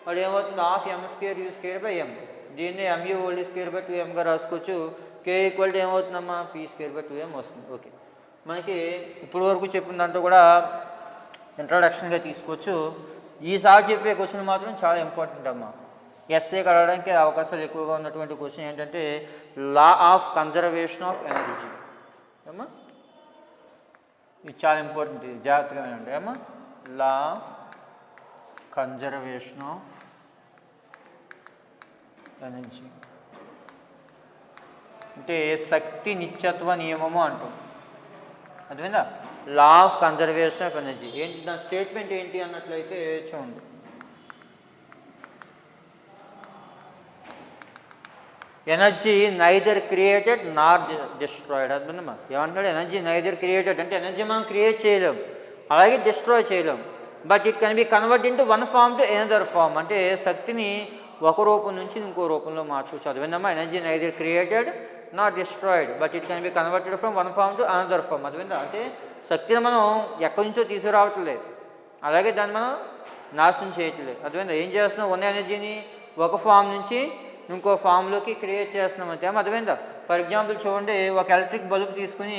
వాడు ఏమవుతుంది half M square U square by M. దీన్ని ఎంయూ ఓల్డ్ స్క్వేర్ బై 2mగా రాసుకోవచ్చు. కే ఈక్వల్ టు ఏమవుతుందమ్మా పీ స్క్వేర్ బై 2m వస్తుంది. ఓకే, మనకి ఇప్పుడు వరకు చెప్పిన దాంట్లో కూడా ఇంట్రొడక్షన్గా తీసుకోవచ్చు. ఈసారి చెప్పే క్వశ్చన్ మాత్రం చాలా ఇంపార్టెంట్ అమ్మా. ఎస్ఏకి అడగడానికి అవకాశాలు ఎక్కువగా ఉన్నటువంటి క్వశ్చన్ ఏంటంటే law of conservation of energy. ఏమా ఇది చాలా ఇంపార్టెంట్, ఇది జాగ్రత్తగా వినండి. ఏమా law of conservation of energy అంటే శక్తి నిత్యత్వ నియమము అంటాం. అదేనా law of conservation of energy ఏంటి, దాని స్టేట్మెంట్ ఏంటి అన్నట్లయితే చూడండి. Energy neither created nor destroyed. అర్థమా ఏమంటాడు ఎనర్జీ నైదర్ క్రియేటెడ్ అంటే ఎనర్జీ మనం క్రియేట్ చేయలేం అలాగే డిస్ట్రాయ్ చేయలేం. But it can be convert into one form to another form. అంటే శక్తిని ఒక రూపం నుంచి ఇంకో రూపంలో మార్చవచ్చు. అదేవిధమ్మా energy neither created not destroyed but it can be converted from one form to another form. అదేవిధంగా అంటే శక్తిని మనం ఎక్కడి నుంచో తీసుకురావట్లేదు, అలాగే దాన్ని మనం నాశనం చేయట్లేదు. అదేవిధంగా ఏం చేస్తున్నాం ఉన్న ఎనర్జీని ఒక ఫామ్ నుంచి ఇంకో ఫామ్లోకి క్రియేట్ చేస్తున్నాం అంటే అర్థమైందా. ఫర్ ఎగ్జాంపుల్ చూడండి, ఒక ఎలక్ట్రిక్ బల్బ్ తీసుకుని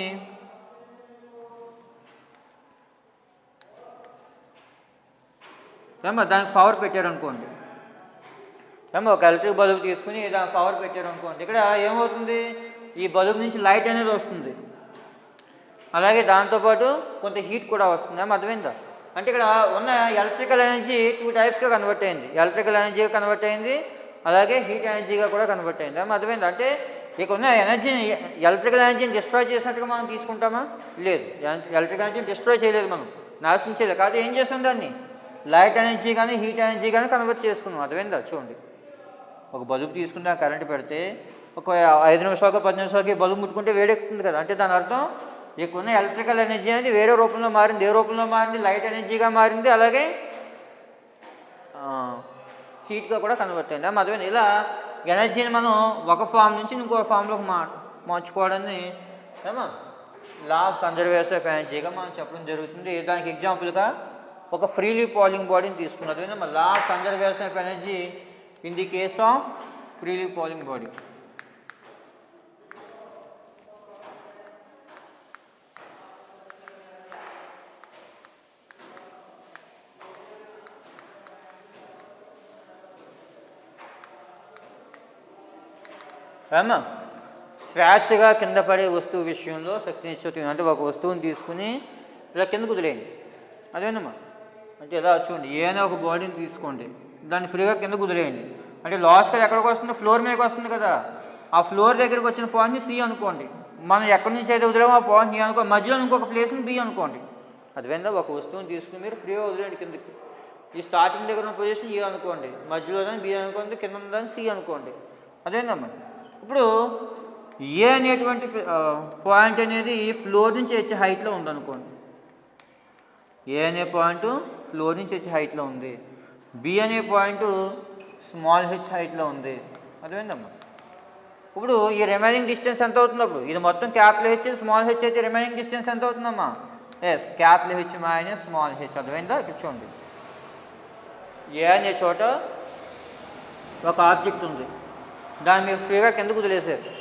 దానికి పవర్ పెట్టారనుకోండి. ఒక ఎలక్ట్రిక్ బల్బ్ తీసుకుని దానికి పవర్ పెట్టారనుకోండి, ఇక్కడ ఏమవుతుంది ఈ బల్బ్ నుంచి లైట్ అనేది వస్తుంది, అలాగే దాంతోపాటు కొంత హీట్ కూడా వస్తుంది. అర్థమైందా. అంటే ఇక్కడ ఉన్న ఎలక్ట్రికల్ ఎనర్జీ 2 టైప్స్గా కన్వర్ట్ అయింది. ఎలక్ట్రికల్ ఎనర్జీగా కన్వర్ట్ అయింది, అలాగే హీట్ ఎనర్జీగా కూడా కన్వర్ట్ అయింది. అర్థమైంది. అంటే ఇక ఉన్న ఎనర్జీని ఎలక్ట్రికల్ ఎనర్జీని డిస్ట్రాయ్ చేసినట్టుగా మనం తీసుకుంటామా? లేదు, ఎలక్ట్రికల్ ఎనర్జీని డిస్ట్రాయ్ చేయలేదు, మనం నాశనం చేయలేదు. కాదు ఏం చేస్తాం దాన్ని లైట్ ఎనర్జీ కానీ హీట్ ఎనర్జీ కానీ కన్వర్ట్ చేసుకున్నాం. అర్థమైందా. చూడండి, ఒక బల్బు తీసుకుంటే కరెంట్ పెడితే ఒక 5 నిమిషాలకి 10 నిమిషాలకి బల్బు ముట్టుకుంటే వేడెక్కుతుంది కదా. అంటే దాని అర్థం ఇక ఉన్న ఎలక్ట్రికల్ ఎనర్జీ అనేది వేరే రూపంలో మారింది. ఏ రూపంలో మారింది? లైట్ ఎనర్జీగా మారింది, అలాగే హీట్గా కూడా కన్వర్ట్ అయింది. అర్థమైంది. ఇలా ఎనర్జీని మనం ఒక ఫామ్ నుంచి ఇంకో ఫామ్లోకి మార్చుకోవడాన్ని లా ఆఫ్ కన్జర్వేషన్ ఆఫ్ ఎనర్జీగా మనం చెప్పడం జరుగుతుంది. దానికి ఎగ్జాంపుల్గా ఒక ఫ్రీలీ పాలింగ్ బాడీని తీసుకున్నది. లా of conservation of energy in the case of freely polling body. స్వేచ్ఛగా కింద పడే వస్తువు విషయంలో శక్తి నిశ్చయం అంటే ఒక వస్తువుని తీసుకుని ఇలా కింద కుదిలేయండి. అదేనమ్మా అంటే ఇలా చూడండి, ఏదైనా ఒక బాడీని తీసుకోండి, దాన్ని ఫ్రీగా కింద కుదిలేయండి. అంటే లాస్ట్గా ఎక్కడికి వస్తుందో ఫ్లోర్ మీదకి వస్తుంది కదా. ఆ ఫ్లోర్ దగ్గరికి వచ్చిన పాయింట్ని సి అనుకోండి. మనం ఎక్కడి నుంచి అయితే వదిలేమో ఆ పాయింట్ ఏ అనుకో, మధ్యలో ఇంకొక ప్లేస్ని బి అనుకోండి. అదేవిధంగా ఒక వస్తువుని తీసుకుని మీరు ఫ్రీగా వదిలేండి కిందకి. ఈ స్టార్టింగ్ దగ్గర ఉన్న పొజిషన్ ఏ అనుకోండి, మధ్యలో దాన్ని బి అనుకోండి, కింద దాన్ని సి అనుకోండి. అదేందమ్మా ఇప్పుడు ఏ అనేటువంటి పాయింట్ అనేది ఫ్లోర్ నుంచి వచ్చే హైట్లో ఉందనుకోండి, ఏ అనే పాయింట్ ఫ్లోర్ నుంచి వచ్చే హైట్లో ఉంది, బి అనే పాయింట్ స్మాల్ హెచ్ హైట్లో ఉంది. అర్థమైందమ్మా? ఇప్పుడు ఈ రిమైనింగ్ డిస్టెన్స్ ఎంత అవుతుంది? అప్పుడు ఇది మొత్తం క్యాపిటల్ హెచ్ స్మాల్ హెచ్ అయితే రిమైనింగ్ డిస్టెన్స్ ఎంత అవుతుందమ్మా? S, capital H minus small H. అర్థమైందా? ఇక్కడ చూడండి, ఏ అనే చోట ఒక ఆబ్జెక్ట్ ఉంది, దాన్ని మీరు ఫ్రీగా కిందకు వదిలేసారు.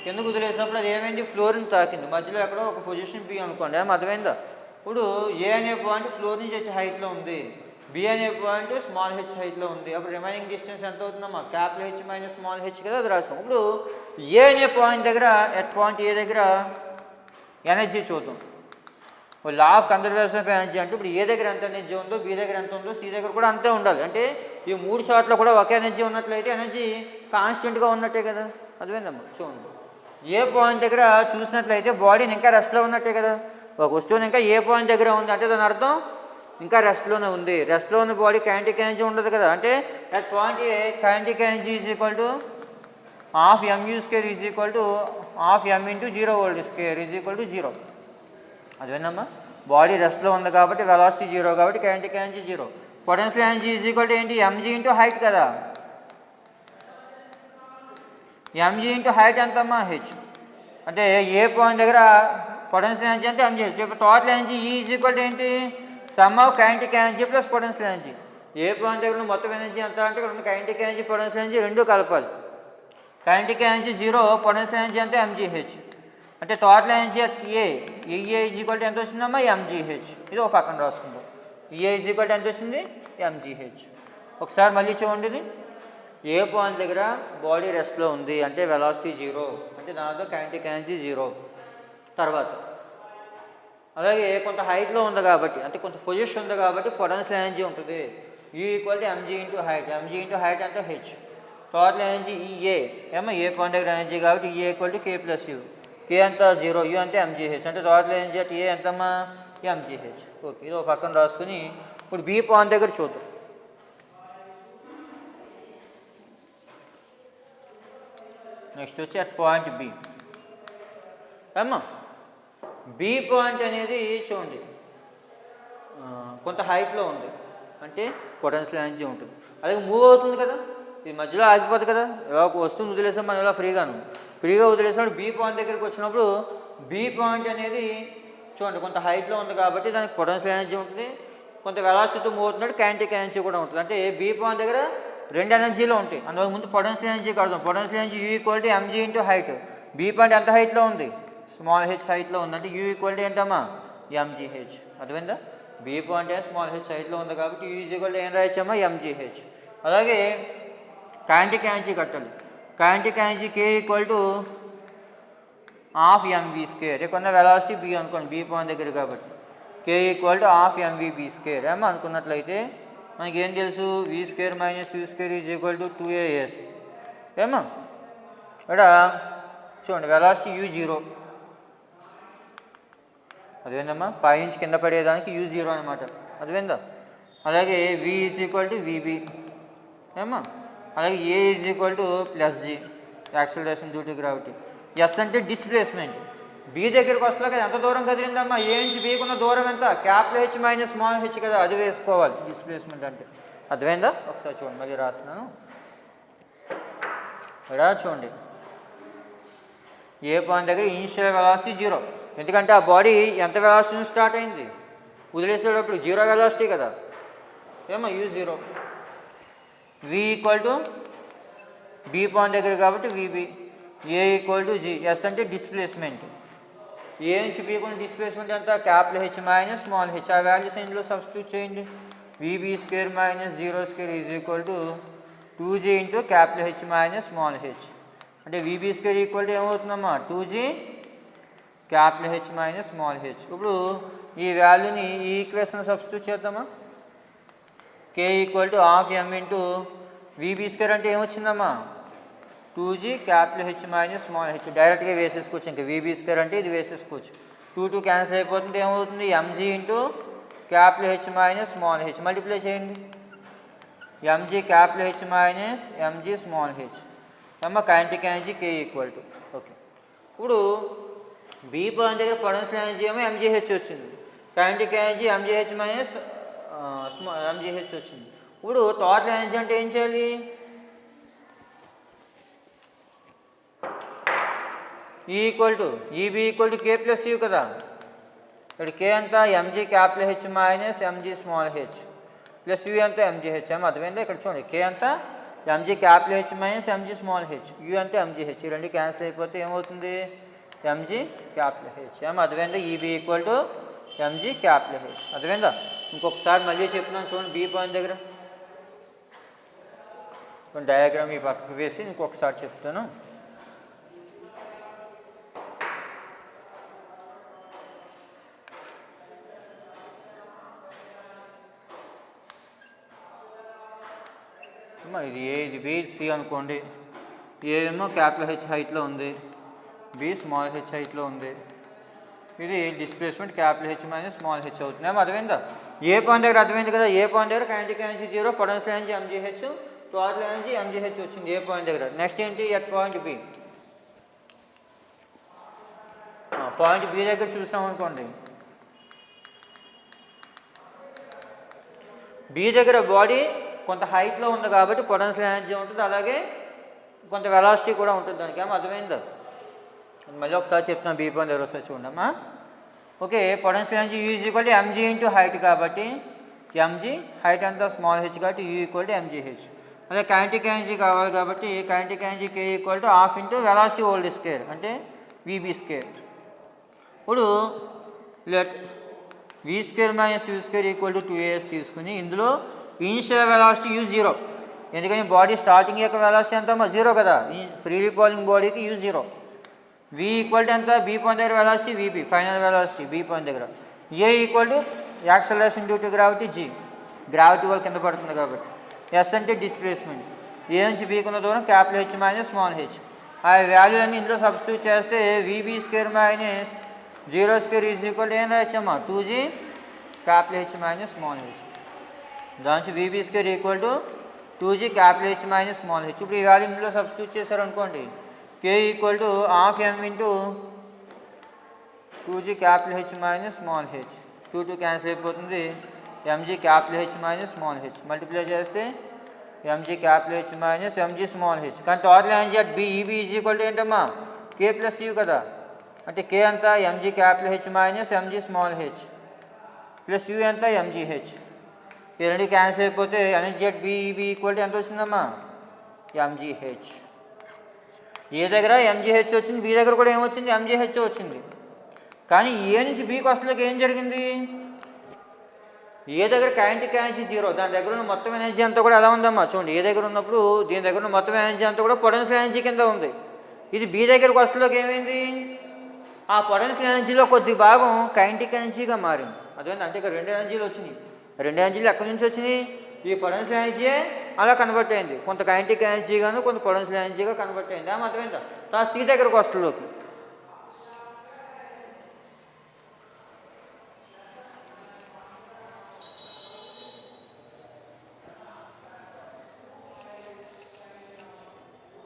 కిందకు వదిలేసినప్పుడు అది ఏమైంది? ఫ్లోర్ని తాకింది. మధ్యలో ఎక్కడో ఒక పొజిషన్ బి అనుకోండి, ఏమో అర్థమైందా? ఇప్పుడు ఏ అనే పాయింట్ ఫ్లోర్ నుంచి హెచ్ హైట్లో ఉంది, బి అనే పాయింట్ స్మాల్ హెచ్ హైట్లో ఉంది. అప్పుడు రిమైనింగ్ డిస్టెన్స్ ఎంత అవుతుందమ్మా? Capital H minus small H కదా, అది రాస్తాం. ఇప్పుడు ఏ అనే పాయింట్ దగ్గర, ఎట్ పాయింట్ ఏ దగ్గర ఎనర్జీ చూద్దాం. లా ఆఫ్ కన్జర్వేషన్ ఆఫ్ ఎనర్జీ అంటే ఇప్పుడు ఏ దగ్గర ఎంత ఎనర్జీ ఉందో, బి దగ్గర ఎంత ఉందో, సి దగ్గర కూడా అంతే ఉండాలి. అంటే ఈ మూడు చోట్ల కూడా ఒకే ఎనర్జీ ఉన్నట్లయితే ఎనర్జీ కాన్స్టెంట్గా ఉన్నట్టే కదా. అర్థమైందమ్మా? చూడండి, ఏ పాయింట్ దగ్గర చూసినట్లయితే బాడీని ఇంకా రెస్ట్లో ఉన్నట్టే కదా. ఒక వస్తువుని ఇంకా ఏ పాయింట్ దగ్గర ఉంది అంటే దాని అర్థం ఇంకా రెస్ట్లోనే ఉంది. రెస్ట్లో ఉన్న బాడీ కైనెటిక్ ఎనర్జీ ఉండదు కదా. అంటే at point A kinetic energy is equal to half MU square is equal to half M into 0 volt square is equal to 0. అదేనమ్మా? బాడీ రెస్ట్లో ఉంది కాబట్టి వెలాసిటీ 0 కాబట్టి kinetic energy 0. Potential energy is equal to ఏంటి? MG into height కదా. MG into height ఎంతమ్మా? H. అంటే ఏ point దగ్గర potential energy అంటే ఎంజీ హెచ్. ఇప్పుడు టోటల్ ఎనర్జీ ఈ ఈజ్ ఈక్వల్ టు ఏంటి? Some of kinetic energy plus potential energy. A point దగ్గర మొత్తం ఎనర్జీ ఎంత అంటే ఇక్కడ ఉన్న కైనెటిక్ ఎనర్జీ పొటెన్షియల్ ఎనర్జీ రెండు కలపాలి. కైనెటిక్ ఎనర్జీ 0, పొటెన్షియల్ ఎనర్జీ అంటే ఎంజీహెచ్. అంటే total energy A EA is equal to ఎంత వచ్చిందమ్మా? ఎంజీహెచ్. ఇది ఒక పక్కన రాసుకుందాం. ఈఏ ఈజ్ ఈక్వల్ టు ఎంత వచ్చింది? ఎంజీహెచ్. ఒకసారి మళ్ళీ చూడండి, ఇది ఏ పాయింట్ దగ్గర బాడీ రెస్ట్లో ఉంది అంటే వెలాసిటీ 0, అంటే దానితో కైనెటిక్ ఎనర్జీ 0. తర్వాత అలాగే కొంత హైట్లో ఉంది కాబట్టి, అంటే కొంత పొజిషన్ ఉంది కాబట్టి పొటెన్షియల్ ఎనర్జీ ఉంటుంది. U equal to MG into height. MG into height అంటే హెచ్. టోటల్ ఎనర్జీ ఈఏ ఏమో ఏ పాయింట్ దగ్గర ఎనర్జీ కాబట్టి EA equal to K plus U. K అంతా 0, యూ అంటే ఎంజీహెచ్. అంటే టోటల్ ఎనర్జీ అంటే ఏ ఎంతమ్మా? ఎంజీహెచ్. ఓకే, ఇది ఒక పక్కన రాసుకుని ఇప్పుడు బి పాయింట్ దగ్గర చూద్దాం. నెక్స్ట్ వచ్చి అట్ పాయింట్ బి అమ్మా. బి పాయింట్ అనేది చూడండి కొంత హైట్లో ఉంది, అంటే పొటెన్షియల్ ఎనర్జీ ఉంటుంది. అలాగే మూవ్ అవుతుంది కదా, ఇది మధ్యలో ఆగిపోతుంది కదా. ఎలా ఒక వస్తువుని వదిలేసాం మనం, ఎలా ఫ్రీగా వదిలేసినప్పుడు బి పాయింట్ దగ్గరికి వచ్చినప్పుడు బి పాయింట్ అనేది చూడండి కొంత హైట్లో ఉంది కాబట్టి దానికి పొటెన్షియల్ ఎనర్జీ ఉంటుంది, కొంత వెలాసిటీతో మూవ్ అవుతున్నట్టు కైనెటిక్ ఎనర్జీ కూడా ఉంటుంది. అంటే బి పాయింట్ దగ్గర రెండు ఎనర్జీలో ఉంటాయి. అందువల్ల ముందు పొటెన్షియల్ ఎనర్జీ కడదాం. Potential energy U equal to MG into height. B point ఎంత హైట్లో ఉంది? స్మాల్ హెచ్ హైట్లో ఉంది. అంటే యూ ఈక్వల్ టు ఏంటమ్మా? ఎంజీహెచ్. అర్థమైందా? బి పాయింట్ స్మాల్ హెచ్ హైట్లో ఉంది కాబట్టి యూ ఈజ్ ఈక్వల్ టు ఏం రాయచ్చమ్మా? ఎంజీహెచ్. అలాగే కైనెటిక్ ఎనర్జీ కట్టాలి. Kinetic energy K equal to half MV square. కొన్న వెలాసిటీ బి అనుకోండి, బి పాయింట్ దగ్గర కాబట్టి K equal to half MV B square ఏమో అనుకున్నట్లయితే మనకి ఏం తెలుసు? V square minus U square is equal to 2as ఏమో. ఇక్కడ చూడండి వెలాసిటీ u0, అదేందమ్మా? పైనుంచి కింద పడేదానికి u0 అనమాట. అదేందా? అలాగే v is equal to vb ఏమో. అలాగే a is equal to plus g, acceleration due to gravity. S అంటే డిస్ప్లేస్మెంట్. బి దగ్గరికి వస్తాక ఎంత దూరం కదిలిందమ్మా? ఏ నుంచి బీకి ఉన్న దూరం ఎంత? Capital H minus small H కదా, అది వేసుకోవాలి డిస్ప్లేస్మెంట్ అంటే. అర్థమైందా? ఒకసారి చూడండి, మళ్ళీ రాస్తున్నాను. ఇక్కడ చూడండి ఏ పాయింట్ దగ్గర ఇనిషియల్ వెలాసిటీ 0, ఎందుకంటే ఆ బాడీ ఎంత వెలాసిటీ నుంచి స్టార్ట్ అయింది? వదిలేసేటప్పుడు 0 వెలాసిటీ కదా ఏమో u0. v equal to B point దగ్గర కాబట్టి vb. A equal to g. S అంటే డిస్ప్లేస్మెంట్. ఏ నుంచి బి కొన్ని డిస్ప్లేస్మెంట్ ఎంత? Capital H minus small H. ఆ వాల్యూస్ ఇందులో సబ్స్టిట్యూట్ చేయండి. vb square minus 0 square is equal to 2g into capital H minus small H. అంటే vb square equal to ఏమవుతుందమ్మా? 2g capital H minus small H. ఇప్పుడు ఈ వాల్యూని ఈ equation substitute చేద్దామా? K equal to half M into vb square అంటే ఏమొచ్చిందమ్మా? 2g capital H minus small H. డైరెక్ట్గా వేసేసుకోవచ్చు. ఇంకా vb స్క్వేర్ అంటే ఇది వేసేసుకోవచ్చు. 2 క్యాన్సిల్ అయిపోతుంది. ఏమవుతుంది? mg into capital H minus small H. Multiply చేయండి. mg capital H minus mg small H. Kinetic energy k equal to. Okay. ఇప్పుడు బి పాయింట్ దగ్గర పొటెన్షియల్ ఎనర్జీ ఏమో ఎంజీహెచ్ వచ్చింది, kinetic energy M G H minus M G H వచ్చింది. ఇప్పుడు total energy అంటే ఏం చేయాలి? E B equal to K plus U కదా. ఇక్కడ కే అంతా MG capital H minus MG small H plus U అంతా ఎంజీహెచ్ ఏమో అర్థమైందా? ఇక్కడ చూడండి, కే అంతా MG capital H minus MG small H, U అంటే ఎంజీహెచ్, ఈ రెండు క్యాన్సిల్ అయిపోతే ఏమవుతుంది? M G capital H. ఏమో అర్థమైందా? E B equal to M G capital H. అర్థమైందా? ఇంకొకసారి మళ్ళీ చెప్తున్నాను చూడండి, బి పాయింట్ దగ్గర డయాగ్రామ్ ఈ పక్కకు వేసి ఇంకొకసారి చెప్తాను. ఇది ఏ, ఇది బి, సి అనుకోండి. ఏ ఏమో క్యాపిటల్ హెచ్ హైట్లో ఉంది, బి స్మాల్ హెచ్ హైట్లో ఉంది. ఇది displacement capital H minus small H అవుతుంది. ఏమో అర్థమైందా? ఏ పాయింట్ దగ్గర అర్థమైంది కదా. ఏ పాయింట్ దగ్గర kinetic energy 0, potential energy M G H, total energy M G H వచ్చింది ఏ పాయింట్ దగ్గర. నెక్స్ట్ ఏంటి? At point B. Point B దగ్గర చూసాం అనుకోండి, బి దగ్గర బాడీ కొంత హైట్లో ఉంది కాబట్టి పొటెన్షియల్ ఎనర్జీ ఉంటుంది, అలాగే కొంత వెలాసిటీ కూడా ఉంటుంది దానికి. ఏమో అర్థమైందా? మళ్ళీ ఒకసారి చెప్తున్నాను, బీ పాయింట్ దగ్గర ఒకసారి చూడమ్మా. Okay, potential energy U is equal to MG into height కాబట్టి ఎంజీ, హైట్ అంతా స్మాల్ హెచ్ కాబట్టి యూ ఈక్వల్ టు ఎంజీహెచ్. అదే కైనెటిక్ ఎనర్జీ కావాలి కాబట్టి kinetic energy K equal to half into velocity whole square అంటే వీబీ స్క్వేర్. ఇప్పుడు let V square minus U square equal to 2as తీసుకుని ఇందులో initial velocity U 0, ఎందుకని body starting యొక్క velocity ఎంత 0 కదా, ఫ్రీలీ ఫాలింగ్ బాడీకి యూ 0. వి ఈక్వల్ టు ఎంత? బీ పాయింట్ దగ్గర velocity VB, final velocity B point దగ్గర. A equal to acceleration due to gravity G, gravity వల్ల కింద పడుతుంది కాబట్టి. ఎస్ అంటే డిస్ప్లేస్మెంట్, ఏ నుంచి బీకి ఉన్న దూరం capital H minus small H. ఆ వాల్యూ అన్ని ఇందులో సబ్స్టిట్యూట్ చేస్తే VB square minus 0 square is equal to ఏం రాయచ్చమ్మా? 2g capital H minus small H. దాని నుంచి VB square equal to 2g capital H minus small H. ఇప్పుడు ఈ వాల్యూ ఇందులో సబ్స్టిట్యూట్ చేశారు అనుకోండి, K equal to half M into 2g capital H minus small H, 2 cancel అయిపోతుంది, MG capital H minus small H. Multiply చేస్తే MG capital H minus MG small H. కానీ total energy at B EB is equal to ఏంటమ్మా? K plus U కదా. అంటే K అంతా MG capital H minus MG small H plus U ఎంత? MGH. ఈ రెండు cancel అయిపోతే energy at B EB equal to ఎంత వచ్చిందమ్మా? ఎంజీహెచ్. ఏ దగ్గర ఎంజీహెచ్ వచ్చింది, బి దగ్గర కూడా ఏమొచ్చింది? ఎంజీహెచ్ వచ్చింది. కానీ ఏ నుంచి బీకి వస్తువులకు ఏం జరిగింది? ఏ దగ్గర కైనెటిక్ ఎనర్జీ 0, దాని దగ్గర ఉన్న మొత్తం ఎనర్జీ అంతా కూడా ఎలా ఉందమ్మా? చూడండి, ఏ దగ్గర ఉన్నప్పుడు దీని దగ్గర ఉన్న మొత్తం ఎనర్జీ అంతా కూడా పొటెన్షియల్ ఎనర్జీ కింద ఉంది. ఇది బి దగ్గరకు వస్తువులకు ఏమైంది? ఆ పొటెన్షియల్ ఎనర్జీలో కొద్ది భాగం కైనెటిక్ ఎనర్జీగా మారింది. అదేంటి అంటే ఇక్కడ 2 ఎనర్జీలు వచ్చినాయి. 2 ఎనర్జీలు ఎక్కడి నుంచి వచ్చినాయి? ఈ పొటెన్షియల్ ఎనర్జీయే అలా కన్వర్ట్ అయింది, కొంత కైనెటిక్ ఎనర్జీగాను కొంత పొటెన్షియల్ ఎనర్జీగా కన్వర్ట్ అయింది. అర్థమైందా? తర్వాత సి దగ్గరకు వస్తువులోకి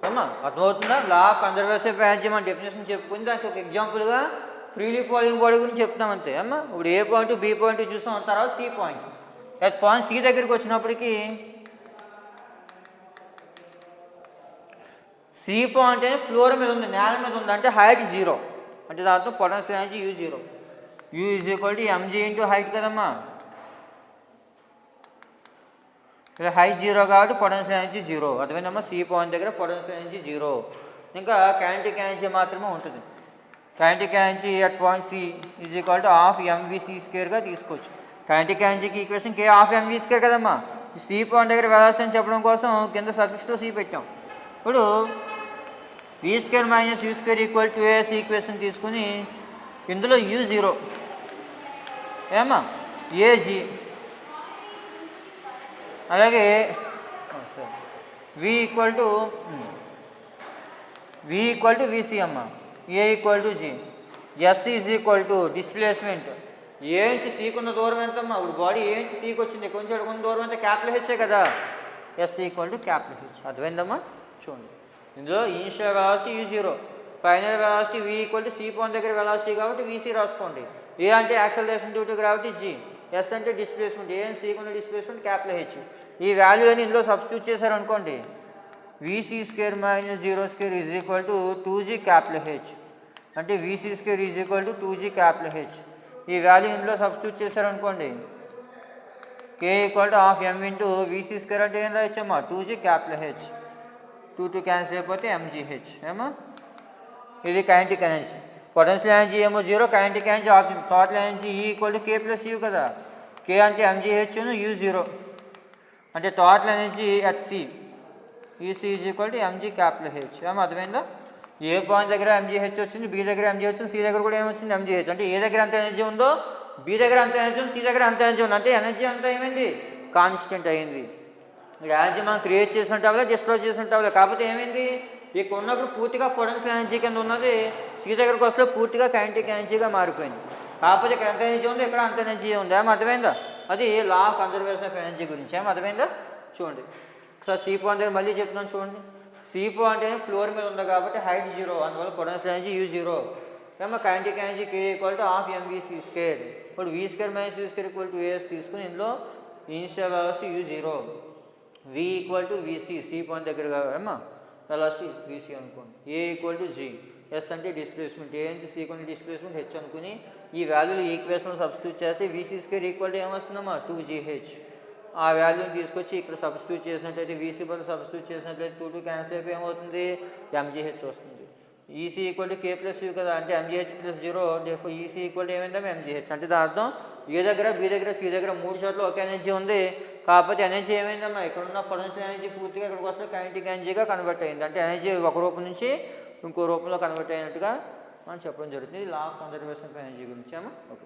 అమ్మా అర్థమవుతుందా? లా ఆఫ్ కన్జర్వేషన్ ఆఫ్ ఎనర్జీ మన డెఫినేషన్ చెప్పుకుని దానికి ఒక ఎగ్జాంపుల్గా ఫ్రీలీ ఫాలింగ్ బాడీ గురించి చెప్తాం అంతే. అమ్మా ఇప్పుడు ఏ పాయింట్ బి పాయింట్ చూసాం, తర్వాత C point. At point C దగ్గరికి వచ్చినప్పటికీ సి పాయింట్ అనేది ఫ్లోర్ మీద ఉంది, నేల మీద ఉంది, అంటే హైట్ 0, అంటే దాంతో potential energy U 0. U is equal to MG into height కదమ్మా. ఇక్కడ హైట్ 0 కాబట్టి పొటెన్షియల్ ఎనర్జీ 0. అర్థమైందమ్మా? సి పాయింట్ దగ్గర పొటెన్షియల్ ఎనర్జీ 0. ఇంకా కైనెటిక్ ఎనర్జీ మాత్రమే ఉంటుంది. Kinetic energy at point C is equal to half MVC స్క్వేర్గా తీసుకోవచ్చు. కైనెటిక్ ఎనర్జీకి equation K half MV square కదమ్మా. ఈ సి పాయింట్ దగ్గర వెలాసిటీ అని చెప్పడం కోసం కింద సఫిక్స్తో సి పెట్టాం. ఇప్పుడు V square minus U square equal to AS equation తీసుకుని ఇందులో యూ 0 ఏమా ఏజీ, అలాగే వి ఈక్వల్ టు విసి అమ్మ, A equal to G, S is equal to displacement A నుంచి సీకి ఉన్న దూరం ఎంతమ్మా? ఇప్పుడు బాడీ ఏ నుంచి సీకి వచ్చింది, కొంచెం అడుగున్న దూరం ఎంత? క్యాపిటల్ హెచ్చే కదా. S equal to capital H. అర్థమైందమ్మా? చూడండి, ఇందులో initial velocity U 0, final velocity v equal to C point దగ్గర వెలాసిటీ కాబట్టి వీసీ రాసుకోండి. ఏ అంటే acceleration due to gravity, G. S అంటే డిస్ప్లేస్మెంట్, ఏ అండ్ సీకున్న డిస్ప్లేస్మెంట్ క్యాపిటల్ హెచ్. ఈ వాల్యూ అని ఇందులో సబ్స్టిట్యూట్ చేశారనుకోండి, VC square minus zero square is equal to 2g capital H. అంటే VC square is equal to 2g capital H. ఈ value ఇందులో substitute చేశారనుకోండి, k equal to half m into VC square అంటే ఏం రాయొచ్చమ్మా, 2g capital H. 2 cancel అయిపోతే mgh ఏమో. ఇది kinetic energy. Potential energy ఏమో 0, kinetic energy half. Total energy E equal to k plus u కదా. k అంటే mgh, u 0. అంటే total energy at c, EC is equal to mg capital H. ఏమో అర్థమైందా? A point దగ్గర mgh వచ్చింది, B దగ్గర mgh వచ్చింది, సి దగ్గర కూడా ఏమొచ్చింది, mgh. అంటే ఏ దగ్గర ఎంత ఎనర్జీ ఉందో బి దగ్గర అంత ఎనర్జీ ఉంది, సి దగ్గర అంత ఎనర్జీ ఉంది. అంటే ఎనర్జీ అంతా ఏమైంది, కాన్స్టెంట్ అయింది. ఇక్కడ ఎనర్జీ మనం క్రియేట్ చేసినట్టు డిస్ట్రాయ్ చేసినట్టు. కాకపోతే ఏమైంది, ఇక్కడ ఉన్నప్పుడు పూర్తిగా పొటెన్షియల్ ఎనర్జీ కింద ఉన్నది సి దగ్గరకు వస్తే పూర్తిగా కైనెటిక్ ఎనర్జీగా మారిపోయింది. కాకపోతే ఇక్కడ ఎంత ఎనర్జీ ఉందో ఇక్కడ అంత ఎనర్జీ ఉంది. ఏమో అర్థమైందా? అది లా ఆఫ్ కన్జర్వేషన్ ఆఫ్ ఎనర్జీ గురించి. ఏమో అర్థమైందా? చూడండి ఒకసారి సి పాయింట్ దగ్గర మళ్ళీ చెప్తున్నాను చూడండి. సి పాయింట్ అనేది ఫ్లోర్ మీద ఉంది కాబట్టి హైట్ 0, అందువల్ల పొటెన్షియల్ ఎనర్జీ u 0. ఏమో kinetic energy k equal to half mvc square. ఇప్పుడు v square minus u square equal to as తీసుకుని ఇందులో initial velocity u 0, v equal to vc, C point దగ్గర ఏమో వెలాసిటీ vc అనుకోండి. a equal to g, s అంటే displacement, A నుంచి C కొన్ని displacement h అనుకుని ఈ వాల్యూలు ఈక్వేషన్లో సబ్స్టిట్యూట్ చేస్తే vc స్క్వేర్ ఈక్వల్ టు ఏమొస్తుందమ్మా, 2gh. ఆ వాల్యూని తీసుకొచ్చి ఇక్కడ సబ్స్టిట్యూట్ చేసినట్లయితే వీసీ బదులు సబ్స్టిట్యూట్ చేసినట్లయితే 2 క్యాన్సిల్ అయిపోయి ఏమవుతుంది, mgh వస్తుంది. EC equal to k plus u కదా, అంటే mgh plus 0. EC equal to ఏమైందా, mgh. అంటే దాని అర్థం ఏ దగ్గర, బి దగ్గర, సి దగ్గర 3 చోట్ల ఒకే ఎనర్జీ ఉంది. కాకపోతే ఎనర్జీ ఏమైందమ్మా, ఇక్కడ ఉన్న పొటెన్షియల్ ఎనర్జీ పూర్తిగా ఇక్కడికి వస్తే కైనెటిక్ ఎనర్జీగా కన్వర్ట్ అయింది. అంటే ఎనర్జీ ఒక రూపం నుంచి ఇంకో రూపంలో కన్వర్ట్ అయినట్టుగా మనం చెప్పడం జరుగుతుంది. లా ఆఫ్ కన్జర్వేషన్ ఆఫ్ ఎనర్జీ గురించి. ఓకే.